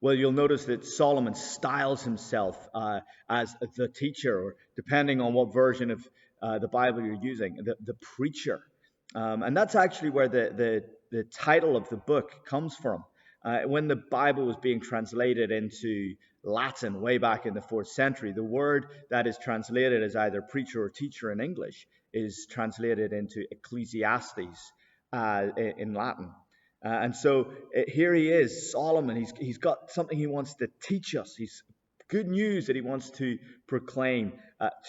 Well, you'll notice that Solomon styles himself as the teacher, or depending on what version of the Bible you're using, the preacher. And that's actually where the title of the book comes from. When the Bible was being translated into Latin way back in the 4th century, the word that is translated as either preacher or teacher in English is translated into Ecclesiastes in Latin. And so here he is, Solomon. He's got something he wants to teach us. He's good news that he wants to proclaim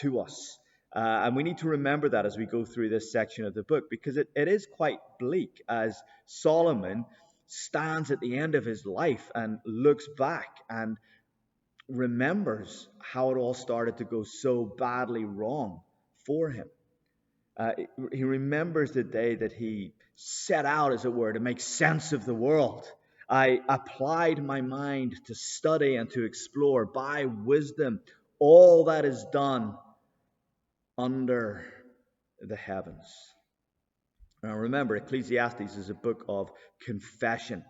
to us. And we need to remember that as we go through this section of the book, because it is quite bleak as Solomon stands at the end of his life and looks back and remembers how it all started to go so badly wrong for him. He remembers the day that he set out, as it were, to make sense of the world. I applied my mind to study and to explore by wisdom all that is done under the heavens. Now remember, Ecclesiastes is a book of confession.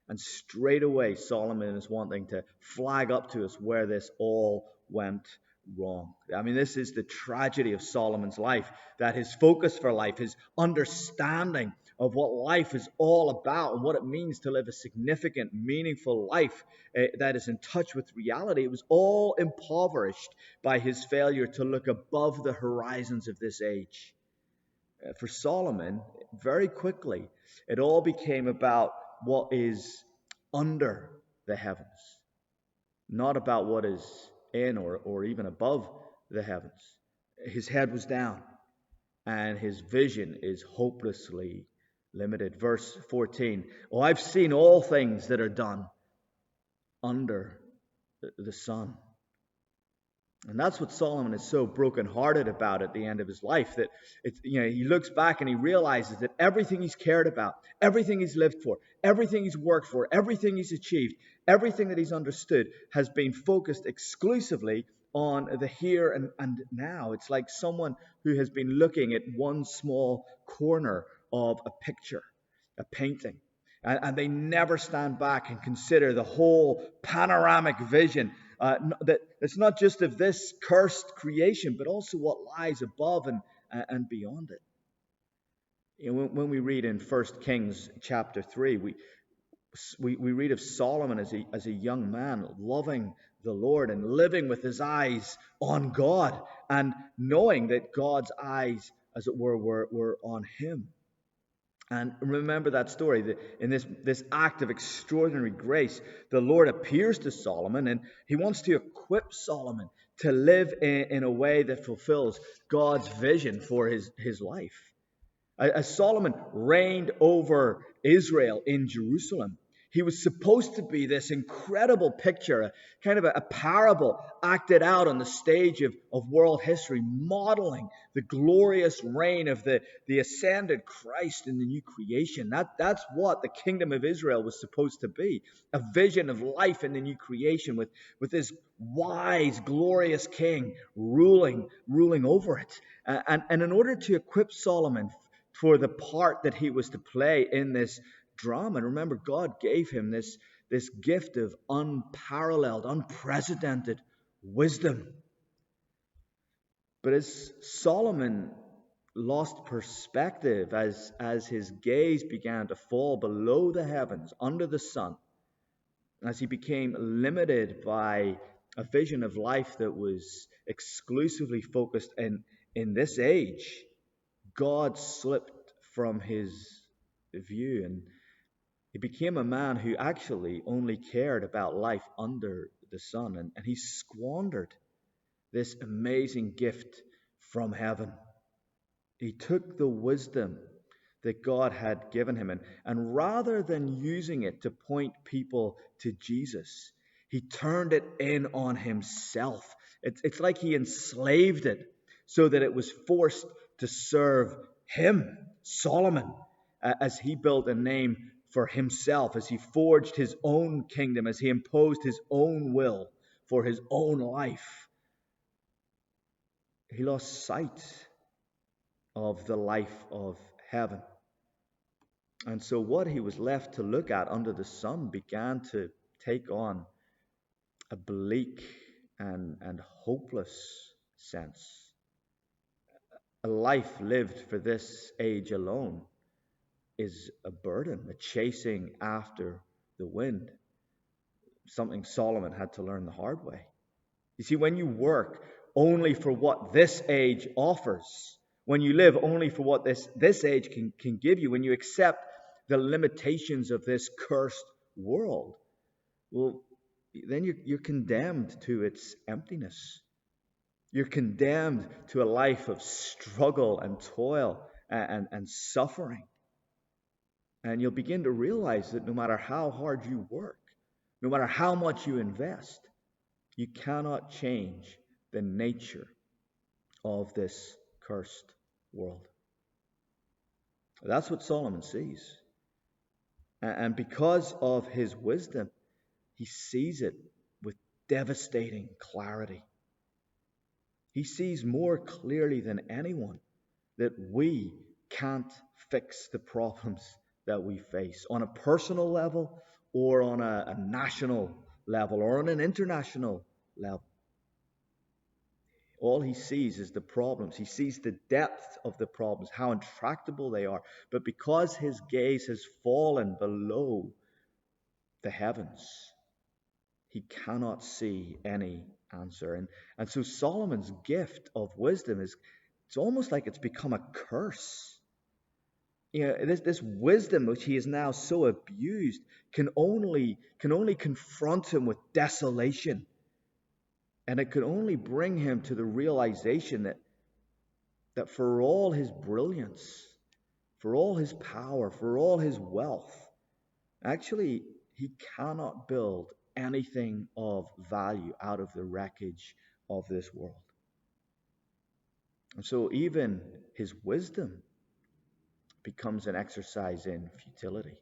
And straight away, Solomon is wanting to flag up to us where this all went wrong. I mean, this is the tragedy of Solomon's life, that his focus for life, his understanding of what life is all about and what it means to live a significant, meaningful life that is in touch with reality, it was all impoverished by his failure to look above the horizons of this age. For Solomon, very quickly, it all became about what is under the heavens, not about what is in or even above the heavens. His head was down, and his vision is hopelessly limited. Verse 14, "Oh, I've seen all things that are done under the sun." And that's what Solomon is so brokenhearted about at the end of his life, that he looks back and he realizes that everything he's cared about, everything he's lived for, everything he's worked for, everything he's achieved, everything that he's understood has been focused exclusively on the here and now. It's like someone who has been looking at one small corner of a picture, a painting, and they never stand back and consider the whole panoramic vision. That it's not just of this cursed creation, but also what lies above and beyond it. When we read in 1 Kings chapter 3, we read of Solomon as a young man loving the Lord and living with his eyes on God and knowing that God's eyes, as it were on him. And remember that story, that in this act of extraordinary grace, the Lord appears to Solomon and he wants to equip Solomon to live in a way that fulfills God's vision for his life. As Solomon reigned over Israel in Jerusalem, he was supposed to be this incredible picture, kind of a parable acted out on the stage of world history, modeling the glorious reign of the ascended Christ in the new creation. That's what the kingdom of Israel was supposed to be, a vision of life in the new creation with this wise, glorious king ruling over it. And in order to equip Solomon for the part that he was to play in this drama, and remember, God gave him this gift of unparalleled, unprecedented wisdom. But as Solomon lost perspective, as his gaze began to fall below the heavens, under the sun, as he became limited by a vision of life that was exclusively focused in this age, God slipped from his view, and he became a man who actually only cared about life under the sun, and he squandered this amazing gift from heaven. He took the wisdom that God had given him, and rather than using it to point people to Jesus, he turned it in on himself. It's like he enslaved it so that it was forced to serve him, Solomon, as he built a name for himself, as he forged his own kingdom, as he imposed his own will for his own life. He lost sight of the life of heaven. And so what he was left to look at under the sun began to take on a bleak and hopeless sense. A life lived for this age alone is a burden, a chasing after the wind, something Solomon had to learn the hard way. You see, when you work only for what this age offers, when you live only for what this age can give you, when you accept the limitations of this cursed world, well, then you're condemned to its emptiness. You're condemned to a life of struggle and toil and suffering. And you'll begin to realize that no matter how hard you work, no matter how much you invest, you cannot change the nature of this cursed world. That's what Solomon sees. And because of his wisdom, he sees it with devastating clarity. He sees more clearly than anyone that we can't fix the problems that we face on a personal level or on a national level or on an international level. All he sees is the problems. He sees the depth of the problems, how intractable they are. But because his gaze has fallen below the heavens, he cannot see any answer. And so Solomon's gift of wisdom it's almost like it's become a curse. You know, this wisdom which he is now so abused can only confront him with desolation. And it could only bring him to the realization that for all his brilliance, for all his power, for all his wealth, actually, he cannot build anything of value out of the wreckage of this world. And so even his wisdom becomes an exercise in futility.